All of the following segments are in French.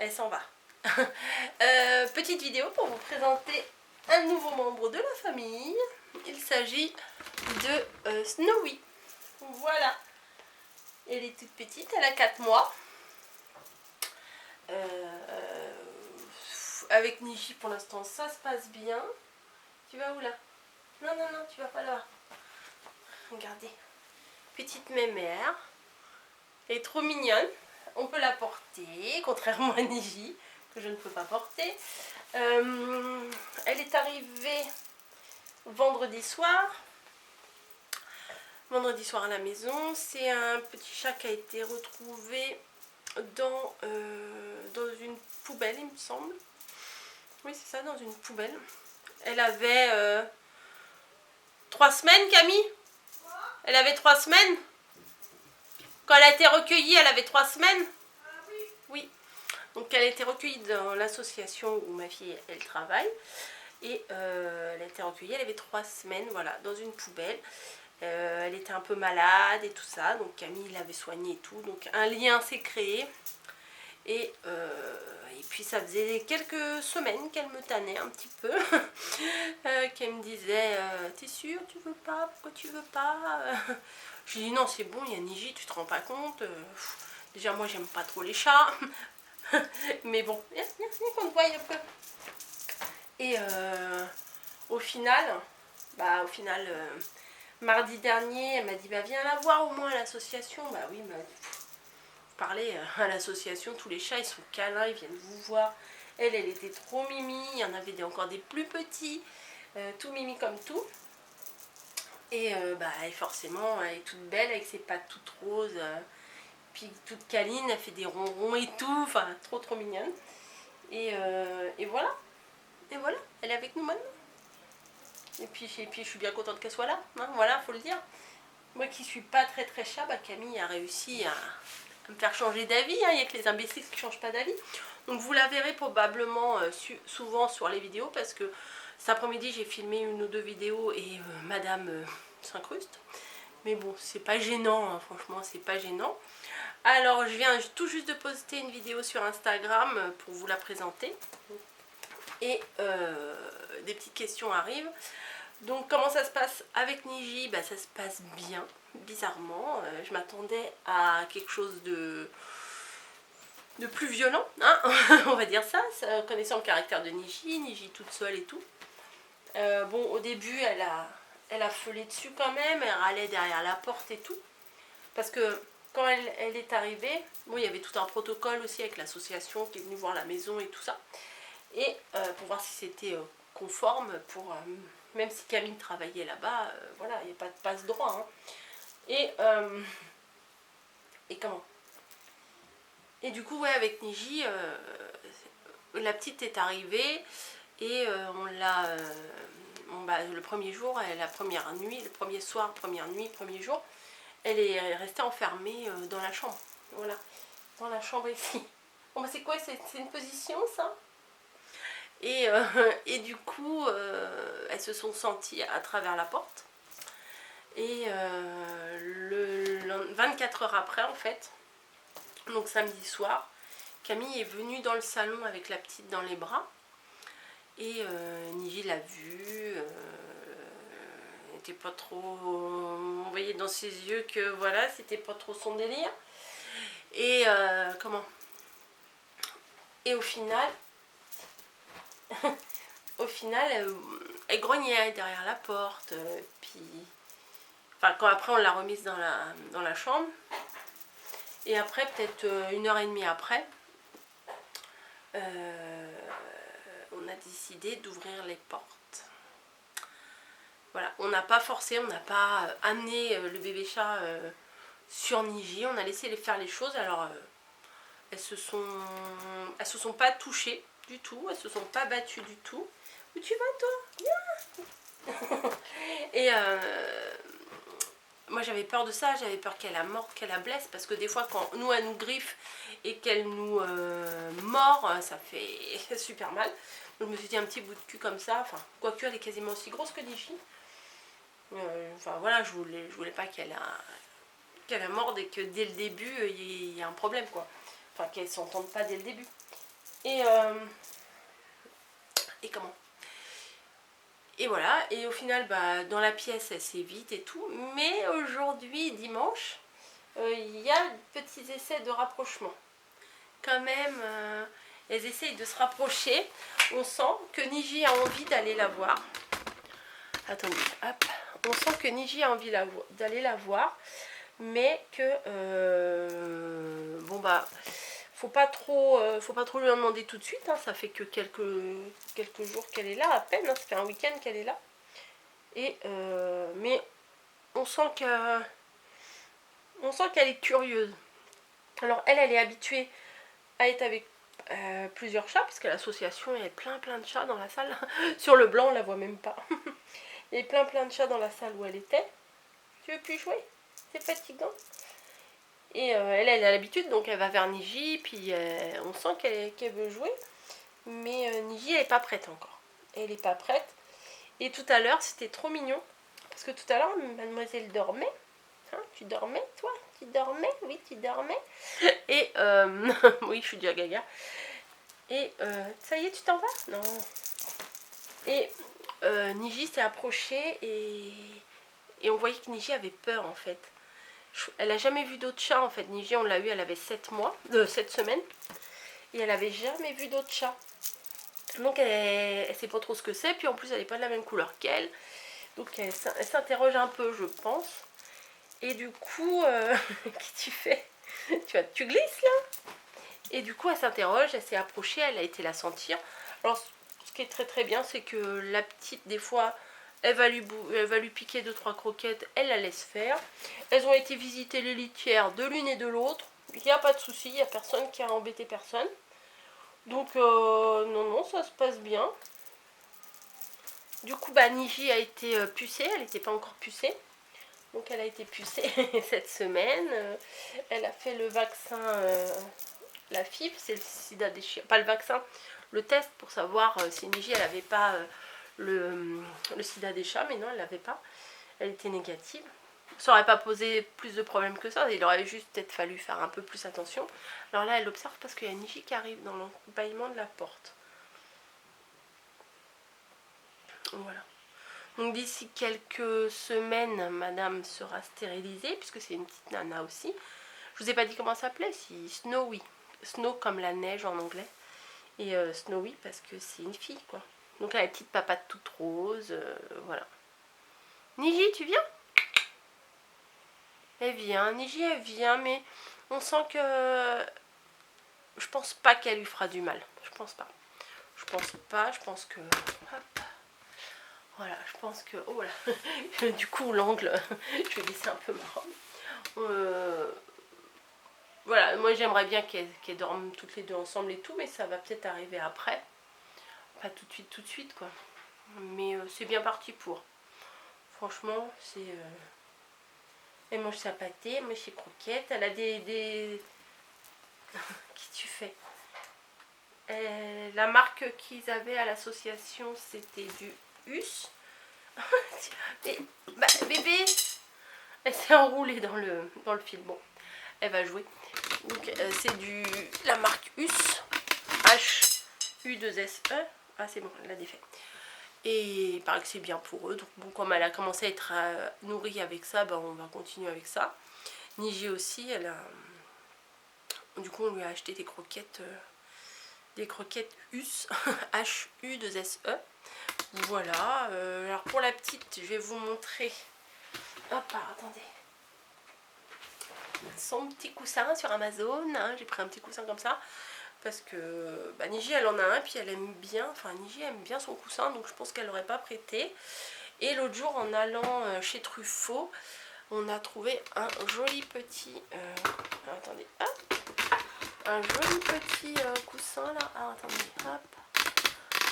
elle s'en va. Petite vidéo pour vous présenter un nouveau membre de la famille. Il s'agit de Snowy. Voilà. Elle est toute petite, elle a 4 mois. Avec Niji pour l'instant ça se passe bien. Tu vas où là? Non, non, non, tu vas pas là. Regardez. Petite mémère. Elle est trop mignonne. On peut la porter, contrairement à Niji, que je ne peux pas porter. Elle est arrivée vendredi soir. Vendredi soir à la maison. C'est un petit chat qui a été retrouvé dans une poubelle, il me semble. Oui, c'est ça, dans une poubelle. Elle avait 3 semaines, Camille? Elle avait 3 semaines? Quand elle a été recueillie, elle avait 3 semaines? Oui. Donc elle a été recueillie dans l'association où ma fille, elle travaille. Et elle a été recueillie, elle avait 3 semaines, voilà, dans une poubelle. Elle était un peu malade et tout ça. Donc Camille l'avait soignée et tout. Donc un lien s'est créé. Et puis ça faisait quelques semaines qu'elle me tannait un petit peu. Qu'elle me disait t'es sûre, tu veux pas? Pourquoi tu veux pas? Je lui dis non, c'est bon, il y a Niji, tu te rends pas compte. Déjà moi j'aime pas trop les chats. Mais bon, viens qu'on te voie un peu. Et au final, mardi dernier, elle m'a dit bah viens la voir au moins à l'association. Bah oui, vous parlez à l'association, tous les chats ils sont câlins, ils viennent vous voir. Elle était trop mimi, il y en avait encore des plus petits, tout mimi comme tout. Et forcément, elle est toute belle avec ses pattes toutes roses, puis toute câline, elle fait des ronrons et tout, enfin trop mignonne. Et voilà, elle est avec nous maintenant. Et puis je suis bien contente qu'elle soit là, hein, voilà, faut le dire. Moi qui suis pas très chat, Camille a réussi à me faire changer d'avis, hein. Il n'y a que les imbéciles qui ne changent pas d'avis. Donc vous la verrez probablement souvent sur les vidéos, parce que cet après-midi j'ai filmé 1 ou 2 vidéos et madame s'incruste. Mais bon, c'est pas gênant, hein, franchement c'est pas gênant. Alors je viens tout juste de poster une vidéo sur Instagram pour vous la présenter. Et des petites questions arrivent. Donc comment ça se passe avec Niji? Bah, ça se passe bien, bizarrement. Je m'attendais à quelque chose de plus violent, hein. On va dire ça, connaissant le caractère de Niji toute seule et tout. Bon, au début elle a feulé dessus quand même, elle râlait derrière la porte et tout. Parce que quand elle est arrivée, bon, il y avait tout un protocole aussi avec l'association qui est venue voir la maison et tout ça. Et pour voir si c'était conforme, pour même si Camille travaillait là-bas, voilà, il n'y a pas de passe-droit. Hein. Et comment? Et du coup, ouais, avec Niji, la petite est arrivée et on l'a... le premier jour, la première nuit, le premier soir, première nuit, premier jour, elle est restée enfermée dans la chambre. Voilà, dans la chambre ici. Bon, bah, c'est quoi? C'est une position, ça? Et du coup, elles se sont senties à travers la porte. Et 24 heures après, en fait, donc samedi soir, Camille est venue dans le salon avec la petite dans les bras. Et Niji l'a vue. N'était pas trop... On voyait dans ses yeux que voilà, c'était pas trop son délire. Et comment? Et au final... Au final, elle grognait derrière la porte, puis... Enfin, quand après on l'a remise dans la chambre. Et après, peut-être 1h30 après, on a décidé d'ouvrir les portes. Voilà, on n'a pas forcé, on n'a pas amené le bébé chat sur Niji. On a laissé les faire les choses. Alors, elles se sont pas touchées du tout, elles se sont pas battues du tout. Où tu vas, toi? Viens. Et moi j'avais peur de ça, j'avais peur qu'elle la morde, qu'elle la blesse, parce que des fois quand nous elle nous griffe et qu'elle nous mord, ça fait super mal. Donc je me suis dit un petit bout de cul comme ça, enfin quoique elle est quasiment aussi grosse que Niji. Enfin voilà, je voulais pas qu'elle la morde et que dès le début il y ait un problème, quoi. Enfin qu'elle s'entende pas dès le début. Et comment? Et voilà, et au final, bah, dans la pièce, elle s'est vite et tout. Mais aujourd'hui, dimanche, il y a petits essais de rapprochement. Quand même, elles essayent de se rapprocher. On sent que Niji a envie d'aller la voir. Attendez, hop. On sent que Niji a envie d'aller la voir. Mais que, bon bah, faut pas trop lui en demander tout de suite. Hein. Ça fait que quelques jours qu'elle est là, à peine. Hein. Ça fait un week-end qu'elle est là. Et mais on sent qu'elle est curieuse. Alors elle est habituée à être avec plusieurs chats, parce que l'association, il y a plein de chats dans la salle. Sur le blanc, on la voit même pas. Il y a plein de chats dans la salle où elle était. Tu veux plus jouer? C'est fatigant. Et elle a l'habitude, donc elle va vers Niji, puis on sent qu'elle veut jouer. Mais Niji, elle n'est pas prête encore. Elle n'est pas prête. Et tout à l'heure, c'était trop mignon. Parce que tout à l'heure, mademoiselle dormait. Hein, tu dormais, toi? Tu dormais? Oui, tu dormais. Et oui, je suis déjà gaga. Et ça y est, tu t'en vas? Non. Et Niji s'est approchée et on voyait que Niji avait peur en fait. Elle n'a jamais vu d'autres chats en fait. Niji, on l'a eu, elle avait 7 semaines. Et elle n'avait jamais vu d'autres chats. Donc elle ne sait pas trop ce que c'est. Puis en plus, elle n'est pas de la même couleur qu'elle. Donc elle s'interroge un peu, je pense. Et du coup, qu'est-ce que tu fais? Tu glisses là? Et du coup, elle s'interroge, elle s'est approchée, elle a été la sentir. Alors, ce qui est très bien, c'est que la petite, des fois, elle va lui piquer 2-3 croquettes, elle la laisse faire. Elles ont été visiter les litières de l'une et de l'autre. Il n'y a pas de souci, il n'y a personne qui a embêté personne. Donc, non, ça se passe bien. Du coup, bah, Niji a été pucée, elle n'était pas encore pucée. Donc, elle a été pucée cette semaine. Elle a fait le vaccin... la FIV, c'est le sida des chiens, pas le vaccin, le test pour savoir si Niji elle n'avait pas le sida des chats, mais non, elle l'avait pas, elle était négative. Ça n'aurait pas posé plus de problèmes que ça, il aurait juste peut-être fallu faire un peu plus attention. Alors là, elle observe parce qu'il y a Niji qui arrive dans l'embâillement de la porte. Voilà. Donc d'ici quelques semaines, madame sera stérilisée, puisque c'est une petite nana aussi. Je vous ai pas dit comment ça s'appelait, si Snowy. Snow comme la neige en anglais. Et Snowy parce que c'est une fille quoi. Donc elle a les petites papates toutes roses. Voilà. Niji, tu viens? Elle vient. Niji, elle vient. Mais on sent que... Je pense pas qu'elle lui fera du mal. Je pense pas. Je pense pas. Je pense que... Hop. Voilà. Je pense que... Oh là. Du coup, l'angle... je vais laisser un peu marrant. Voilà, moi j'aimerais bien qu'elles dorment toutes les deux ensemble et tout, mais ça va peut-être arriver après. Pas tout de suite quoi. Mais c'est bien parti pour. Franchement, c'est... Elle mange sa pâtée, elle mange ses croquettes, elle a des... Qu'est-ce que tu fais? La marque qu'ils avaient à l'association, c'était du US. Et, bah, bébé, elle s'est enroulée dans le fil. Bon, elle va jouer. Donc c'est la marque US, HU2SE. Ah c'est bon, elle l'a défait. Et il paraît que c'est bien pour eux. Donc bon, comme elle a commencé à être nourrie avec ça, ben, on va continuer avec ça. Niji aussi, elle a... Du coup on lui a acheté des croquettes US, HU2SE. Voilà. Alors pour la petite, je vais vous montrer. Hop, attendez. Son petit coussin sur Amazon. Hein, j'ai pris un petit coussin comme ça. Parce que bah, Niji elle en a un, puis elle aime bien, enfin Niji aime bien son coussin, donc je pense qu'elle l'aurait pas prêté. Et l'autre jour en allant chez Truffaut, on a trouvé un joli petit, attendez, hop, un joli petit coussin là, ah, attendez, hop,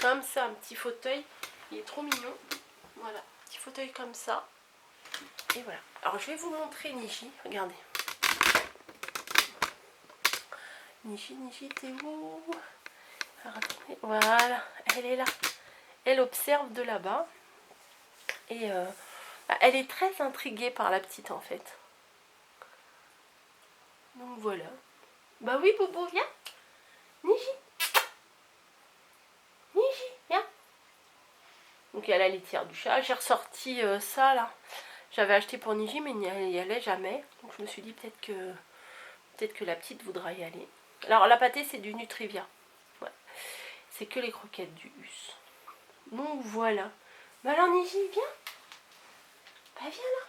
comme ça, un petit fauteuil, il est trop mignon, voilà, petit fauteuil comme ça, et voilà. Alors je vais vous montrer Niji, regardez. Niji, t'es où? Alors, attendez, voilà, elle est là. Elle observe de là-bas. Et elle est très intriguée par la petite en fait. Donc voilà. Bah oui, Bobo, viens. Niji. Donc il y a la litière du chat. J'ai ressorti ça là. J'avais acheté pour Niji mais il n'y allait jamais. Donc je me suis dit peut-être que la petite voudra y aller. Alors la pâtée c'est du Nutrivia. Ouais. C'est que les croquettes du Hus. Donc voilà. Mais alors Niji, viens. Bah viens là.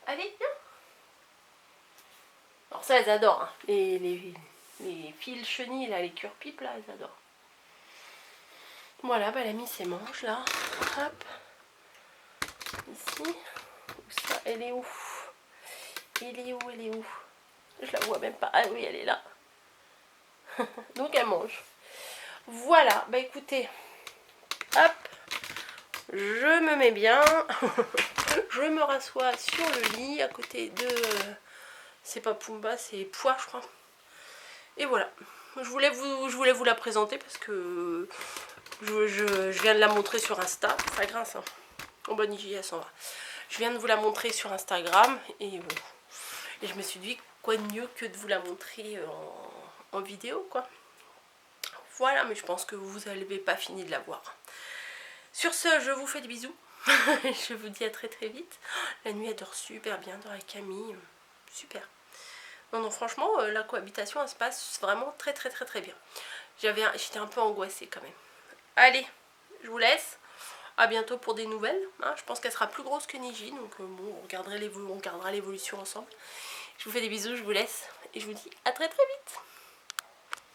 Allez, viens. Alors ça elles adorent. Hein. Les fils chenilles là, les cure-pipes là, elles adorent. Voilà, bah elle a mis ses manches là. Hop. Ici. Où ça, elle est où? Elle est où? Elle est où? Je la vois même pas. Ah oui, elle est là. Donc elle mange. Voilà, bah écoutez. Hop. Je me mets bien. Je me rassois sur le lit à côté de... c'est pas Pumba, c'est Pois, je crois. Et voilà. Je voulais vous la présenter parce que je viens de la montrer sur Insta. Ça grince, hein. En bonne hygiène, elle s'en va. Je viens de vous la montrer sur Instagram et je me suis dit quoi de mieux que de vous la montrer en vidéo, quoi. Voilà, mais je pense que vous n'avez pas fini de la voir. Sur ce, je vous fais des bisous. Je vous dis à très très vite. La nuit, elle dort super bien, dort avec Camille. Super. Non, franchement, la cohabitation, elle se passe vraiment très très très très bien. J'étais un peu angoissée quand même. Allez, je vous laisse. À bientôt pour des nouvelles. Hein. Je pense qu'elle sera plus grosse que Niji. Donc bon, on regardera l'évolution ensemble. Je vous fais des bisous, je vous laisse. Et je vous dis à très très vite.